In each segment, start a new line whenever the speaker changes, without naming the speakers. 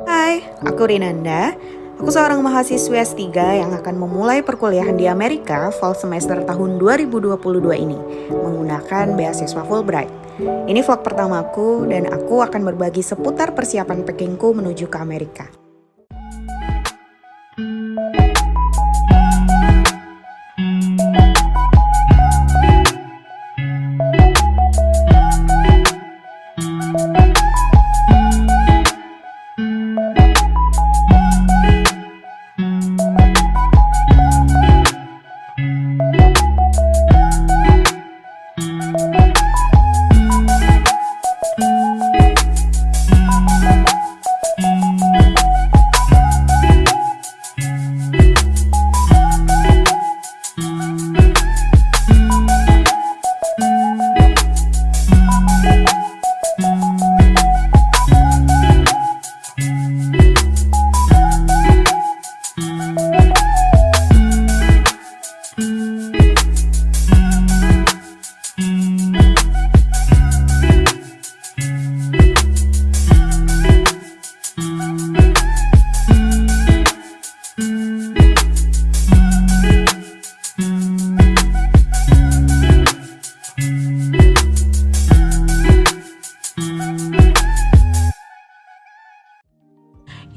Hai, aku Rinanda. Aku seorang mahasiswa S3 yang akan memulai perkuliahan di Amerika fall semester tahun 2022 ini menggunakan beasiswa Fulbright. Ini vlog pertamaku dan aku akan berbagi seputar persiapan packingku menuju ke Amerika.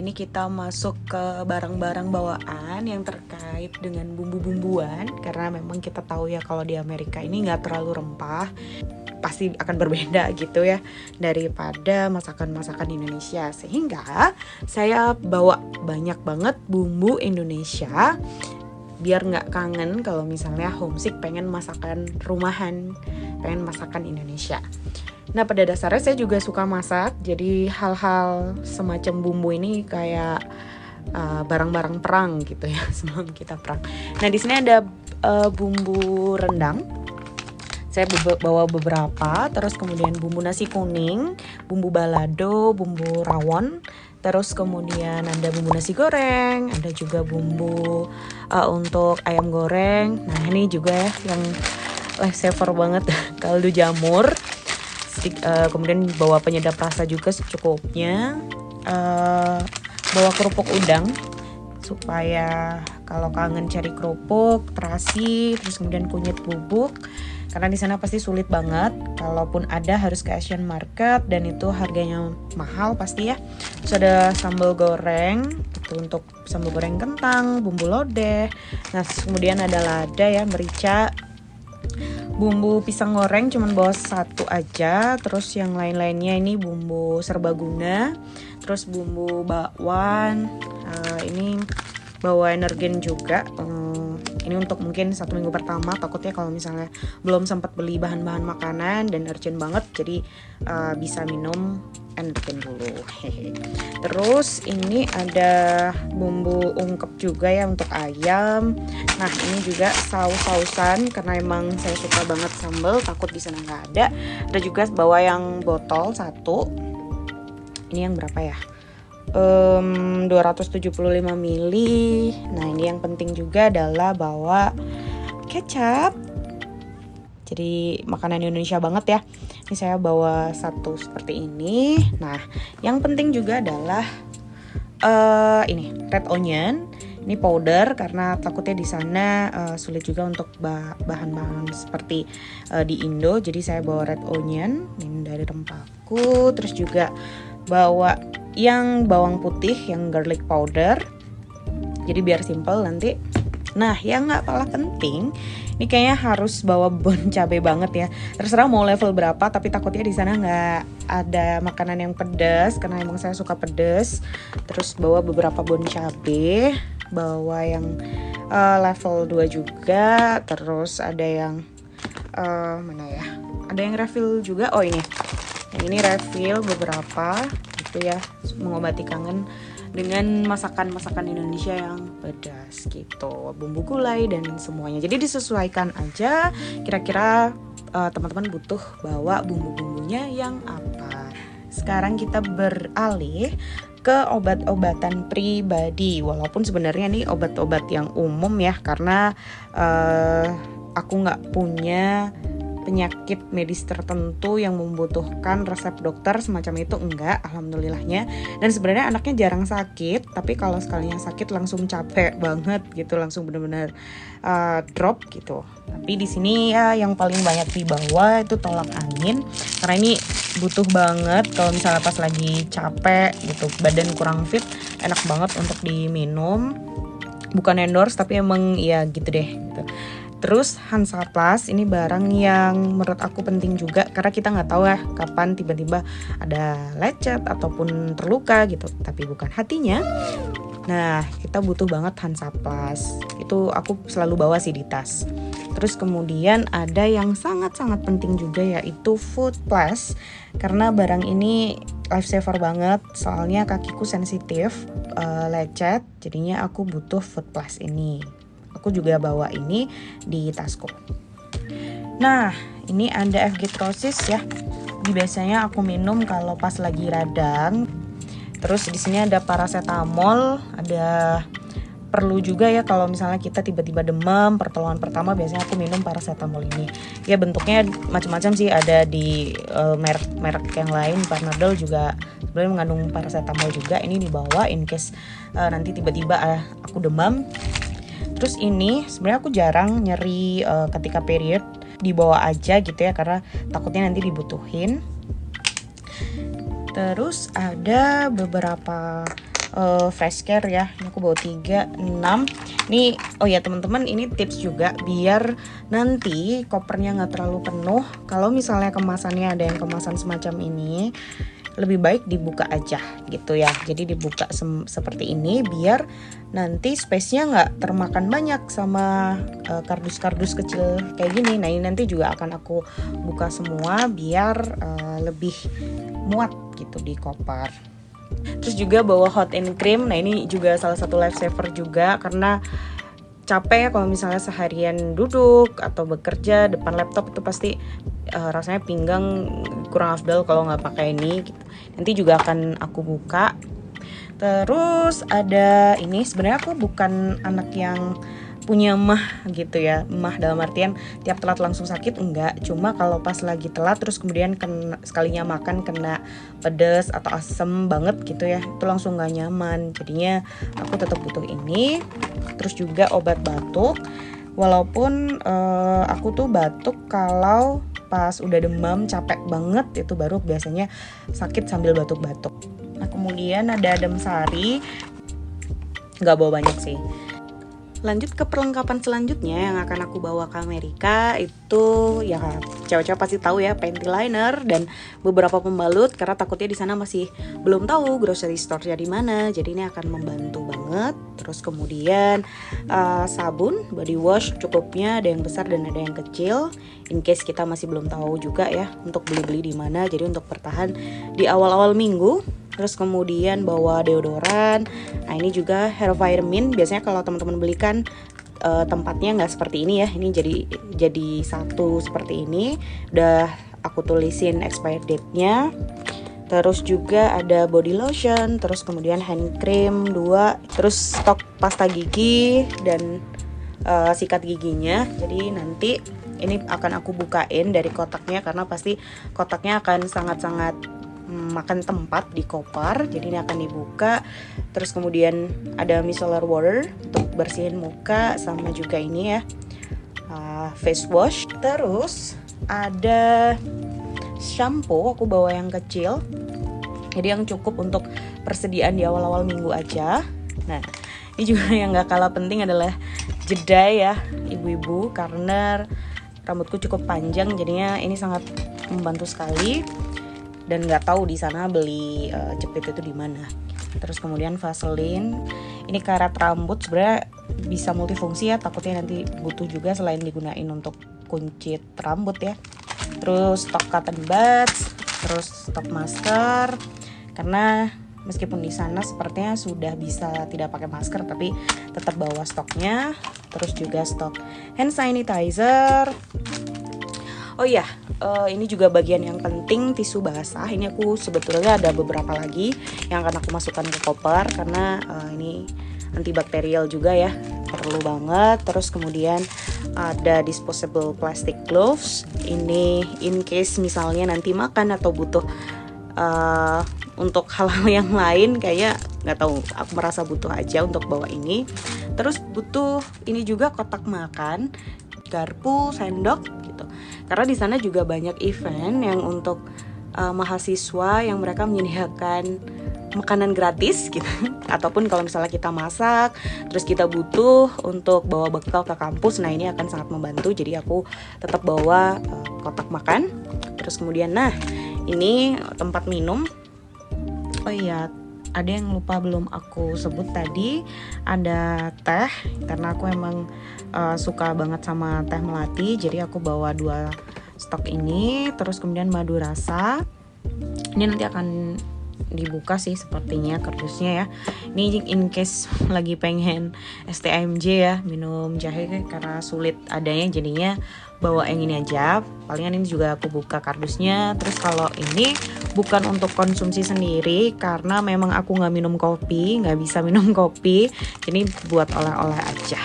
Ini kita masuk ke barang-barang bawaan yang terkait dengan bumbu-bumbuan, karena memang kita tahu ya kalau di Amerika ini nggak terlalu rempah, pasti akan berbeda gitu ya daripada masakan-masakan Indonesia. Sehingga saya bawa banyak banget bumbu Indonesia biar nggak kangen kalau misalnya homesick pengen masakan rumahan, pengen masakan Indonesia. Nah, pada dasarnya saya juga suka masak, jadi hal-hal semacam bumbu ini kayak barang-barang perang gitu ya sebelum kita perang. Nah, di sini ada bumbu rendang. Saya bawa beberapa, terus kemudian bumbu nasi kuning, bumbu balado, bumbu rawon, terus kemudian ada bumbu nasi goreng, ada juga bumbu untuk ayam goreng. Nah, ini juga ya yang lifesaver banget, kaldu jamur. Kemudian bawa penyedap rasa juga secukupnya, bawa kerupuk udang supaya kalau kangen cari kerupuk, terasi, terus kemudian kunyit bubuk, karena di sana pasti sulit banget, kalaupun ada harus ke Asian Market dan itu harganya mahal pasti ya. Terus ada sambal goreng, itu untuk sambal goreng kentang, bumbu lodeh. Nah, kemudian ada lada ya, merica. Bumbu pisang goreng cuman bawa satu aja, terus yang lain-lainnya ini bumbu serbaguna, terus bumbu bakwan, ini bawa energen juga. Ini untuk mungkin 1 minggu pertama, takutnya kalau misalnya belum sempat beli bahan-bahan makanan dan urgent banget, jadi bisa minum energen dulu. Terus ini ada bumbu ungkep juga ya untuk ayam. Nah, ini juga saus-sausan karena emang saya suka banget sambal, takut di sana nggak ada. Ada juga bawa yang botol 1. Ini yang berapa ya? 275 ml. Nah, ini yang penting juga adalah bawa kecap. Jadi makanan Indonesia banget ya. Ini saya bawa 1 seperti ini. Nah, yang penting juga adalah ini red onion. Ini powder karena takutnya di sana sulit juga untuk bahan-bahan seperti di Indo. Jadi saya bawa red onion ini dari rempahku. Terus juga bawa yang bawang putih, yang garlic powder. Jadi biar simple nanti. Nah, yang gak kalah penting, ini kayaknya harus bawa bon cabai banget ya. Terserah mau level berapa, tapi takutnya di sana nggak ada makanan yang pedas, karena emang saya suka pedas. Terus bawa beberapa bon cabai, bawa yang level 2 juga. Terus ada yang mana ya? Ada yang refill juga. Oh, ini. Yang ini refill beberapa gitu ya, mengobati kangen dengan masakan-masakan Indonesia yang pedas gitu, bumbu gulai dan semuanya. Jadi disesuaikan aja kira-kira teman-teman butuh bawa bumbu-bumbunya yang apa. Sekarang kita beralih ke obat-obatan pribadi, walaupun sebenarnya nih obat-obat yang umum ya, karena aku nggak punya penyakit medis tertentu yang membutuhkan resep dokter semacam itu, enggak, alhamdulillahnya. Dan sebenarnya anaknya jarang sakit, tapi kalau sekalinya sakit langsung capek banget gitu, langsung benar-benar drop gitu. Tapi di sini ya yang paling banyak dibawa itu tolak angin, karena ini butuh banget kalau misalnya pas lagi capek gitu, badan kurang fit, enak banget untuk diminum. Bukan endorse tapi emang ya gitu deh gitu. Terus Hansaplast ini barang yang menurut aku penting juga, karena kita nggak tahu ya kapan tiba-tiba ada lecet ataupun terluka gitu, tapi bukan hatinya. Nah, kita butuh banget Hansaplast. Itu aku selalu bawa sih di tas. Terus kemudian ada yang sangat-sangat penting juga, yaitu Food Plus. Karena barang ini lifesaver banget, soalnya kakiku sensitif lecet, jadinya aku butuh Food Plus ini. Aku juga bawa ini di tasku. Nah, ini ada F-Gastrosys ya. Biasanya aku minum kalau pas lagi radang. Terus di sini ada paracetamol, ada perlu juga ya kalau misalnya kita tiba-tiba demam, pertolongan pertama biasanya aku minum paracetamol ini. Ya bentuknya macam-macam sih, ada di merek-merek yang lain, Panadol juga sebenarnya mengandung paracetamol juga. Ini dibawa in case nanti tiba-tiba aku demam. Terus ini sebenarnya aku jarang nyeri ketika period, dibawa aja gitu ya karena takutnya nanti dibutuhin. Terus ada beberapa fresh care ya, ini aku bawa 3, 6. Nih, oh ya teman-teman, ini tips juga biar nanti kopernya nggak terlalu penuh. Kalau misalnya kemasannya ada yang kemasan semacam ini, lebih baik dibuka aja gitu ya. Jadi dibuka seperti ini biar nanti space-nya nggak termakan banyak sama kardus-kardus kecil kayak gini. Nah ini nanti juga akan aku buka semua biar lebih muat gitu di koper. Terus juga bawa hot and cream. Nah ini juga salah satu lifesaver juga, karena capek ya kalau misalnya seharian duduk atau bekerja depan laptop, itu pasti rasanya pinggang kurang afdal kalau nggak pakai ini gitu. Nanti juga akan aku buka. Terus ada ini, sebenarnya aku bukan anak yang punya emah gitu ya, emah dalam artian tiap telat langsung sakit, enggak. Cuma kalau pas lagi telat terus kemudian sekalinya makan kena pedas atau asem banget gitu ya, itu langsung gak nyaman. Jadinya aku tetap butuh ini. Terus juga obat batuk, walaupun aku tuh batuk kalau pas udah demam capek banget, itu baru biasanya sakit sambil batuk-batuk. Nah kemudian ada adem sari, gak bawa banyak sih. Lanjut ke perlengkapan selanjutnya yang akan aku bawa ke Amerika, itu ya cewek-cewek pasti tahu ya, panty liner dan beberapa pembalut, karena takutnya di sana masih belum tahu grocery store-nya di mana, jadi ini akan membantu banget. Terus kemudian sabun body wash cukupnya, ada yang besar dan ada yang kecil, in case kita masih belum tahu juga ya untuk beli-beli di mana, jadi untuk bertahan di awal-awal minggu. Terus kemudian bawa deodoran. Nah ini juga hair vitamin. Biasanya kalau teman-teman belikan tempatnya nggak seperti ini ya. Ini jadi satu seperti ini. Udah aku tulisin expired date-nya. Terus juga ada body lotion. Terus kemudian hand cream 2. Terus stok pasta gigi dan sikat giginya. Jadi nanti ini akan aku bukain dari kotaknya, karena pasti kotaknya akan sangat-sangat makan tempat di koper, jadi ini akan dibuka. Terus kemudian ada micellar water untuk bersihin muka, sama juga ini ya face wash. Terus ada shampoo, aku bawa yang kecil, jadi yang cukup untuk persediaan di awal-awal minggu aja. Nah ini juga yang gak kalah penting adalah jeda ya ibu-ibu, karena rambutku cukup panjang, jadinya ini sangat membantu sekali. Dan nggak tahu di sana beli jepit itu di mana. Terus kemudian Vaseline, ini karat rambut, sebenarnya bisa multifungsi ya, takutnya nanti butuh juga selain digunain untuk kuncit rambut ya. Terus stok cotton buds, terus stok masker, karena meskipun di sana sepertinya sudah bisa tidak pakai masker, tapi tetap bawa stoknya. Terus juga stok hand sanitizer. Oh iya, ini juga bagian yang penting, tisu basah. Ini aku sebetulnya ada beberapa lagi yang akan aku masukkan ke koper, karena ini antibakterial juga ya, perlu banget. Terus kemudian ada disposable plastic gloves, ini in case misalnya nanti makan atau butuh untuk hal-hal yang lain, kayaknya nggak tahu, aku merasa butuh aja untuk bawa ini. Terus butuh ini juga kotak makan, garpu, sendok gitu, karena di sana juga banyak event yang untuk mahasiswa yang mereka menyediakan makanan gratis gitu ataupun kalau misalnya kita masak terus kita butuh untuk bawa bekal ke kampus, nah ini akan sangat membantu. Jadi aku tetap bawa kotak makan. Terus kemudian ini tempat minum. Oh iya, ada yang lupa belum aku sebut tadi, ada teh, karena aku emang suka banget sama teh melati, jadi aku bawa 2 stok ini. Terus kemudian madu rasa, ini nanti akan dibuka sih sepertinya kardusnya ya. Ini in case lagi pengen STMJ ya, minum jahe karena sulit adanya, jadinya bawa yang ini aja. Palingan ini juga aku buka kardusnya. Terus kalau ini bukan untuk konsumsi sendiri karena memang aku nggak minum kopi, nggak bisa minum kopi, jadi buat oleh-oleh aja.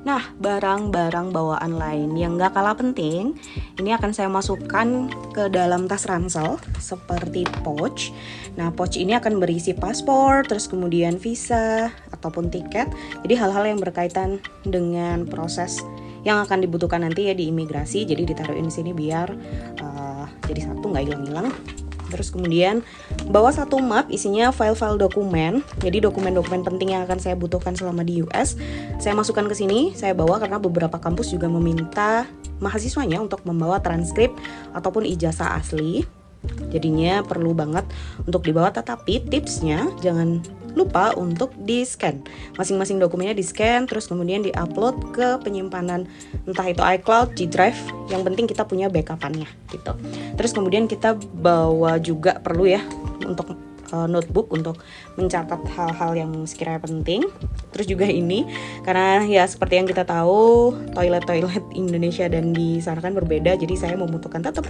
Nah, barang-barang bawaan lain yang gak kalah penting, ini akan saya masukkan ke dalam tas ransel seperti pouch. Nah, pouch ini akan berisi paspor, terus kemudian visa ataupun tiket. Jadi hal-hal yang berkaitan dengan proses yang akan dibutuhkan nanti ya di imigrasi. Jadi ditaruhin di sini biar jadi satu, nggak hilang-hilang. Terus kemudian bawa 1 map isinya file-file dokumen. Jadi dokumen-dokumen penting yang akan saya butuhkan selama di US, saya masukkan ke sini. Saya bawa karena beberapa kampus juga meminta mahasiswanya untuk membawa transkrip ataupun ijazah asli. Jadinya perlu banget untuk dibawa, tetapi tipsnya jangan lupa untuk di-scan. Masing-masing dokumennya di-scan, terus kemudian di-upload ke penyimpanan, entah itu iCloud, G Drive, yang penting kita punya backup-annya gitu. Terus kemudian kita bawa juga perlu ya untuk notebook untuk mencatat hal-hal yang sekiranya penting. Terus juga ini, karena ya seperti yang kita tahu toilet-toilet Indonesia dan di sana kan berbeda, jadi saya membutuhkan tetap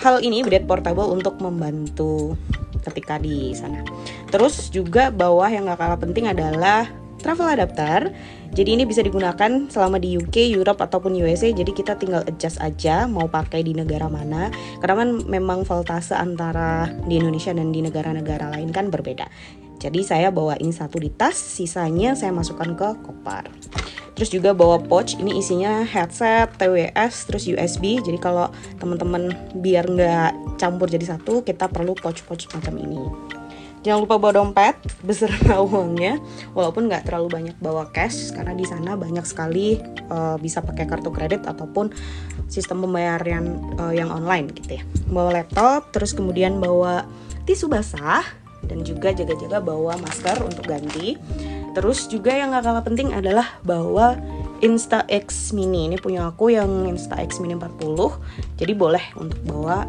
hal ini, bidet portable, untuk membantu ketika di sana. Terus juga bawah yang gak kalah penting adalah travel adapter. Jadi ini bisa digunakan selama di UK, Europe ataupun USA. Jadi kita tinggal adjust aja mau pakai di negara mana. Karena kan memang voltase antara di Indonesia dan di negara-negara lain kan berbeda. Jadi saya bawa ini 1 di tas, sisanya saya masukkan ke koper. Terus juga bawa pouch, ini isinya headset, TWS, terus USB. Jadi kalau teman-teman biar nggak campur jadi satu, kita perlu pouch-pouch macam ini. Jangan lupa bawa dompet beserta uangnya, walaupun nggak terlalu banyak bawa cash karena di sana banyak sekali bisa pakai kartu kredit ataupun sistem pembayaran yang online gitu ya. Bawa laptop, terus kemudian bawa tisu basah dan juga jaga-jaga bawa masker untuk ganti. Terus juga yang nggak kalah penting adalah bawa Insta-X Mini. Ini punya aku yang Insta-X Mini 40, jadi boleh untuk bawa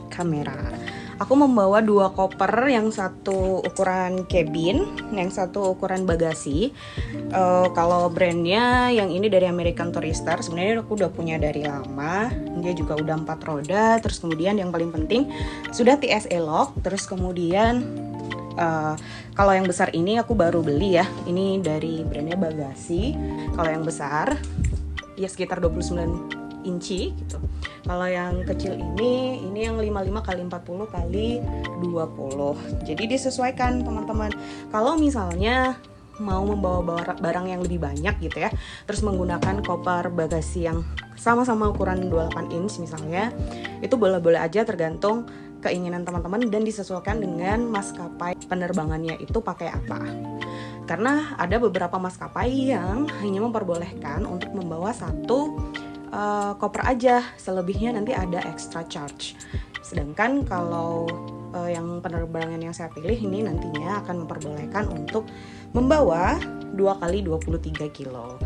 kamera. Aku membawa 2 koper, yang satu ukuran cabin, yang satu ukuran bagasi. Kalau brandnya yang ini dari American Tourister, sebenarnya aku udah punya dari lama. Dia juga udah 4 roda. Terus kemudian yang paling penting sudah TSA lock. Terus kemudian kalau yang besar ini aku baru beli ya. Ini dari brandnya Bagasi. Kalau yang besar ya sekitar 29 inci gitu. Kalau yang kecil ini yang 55 x 40 x 20. Jadi disesuaikan teman-teman. Kalau misalnya mau membawa barang yang lebih banyak gitu ya, terus menggunakan koper bagasi yang sama-sama ukuran 28 inch misalnya, itu boleh-boleh aja tergantung keinginan teman-teman dan disesuaikan dengan maskapai penerbangannya itu pakai apa. Karena ada beberapa maskapai yang hanya memperbolehkan untuk membawa 1 koper aja, selebihnya nanti ada extra charge. Sedangkan kalau yang penerbangan yang saya pilih ini nantinya akan memperbolehkan untuk membawa 2 x 23 kilo.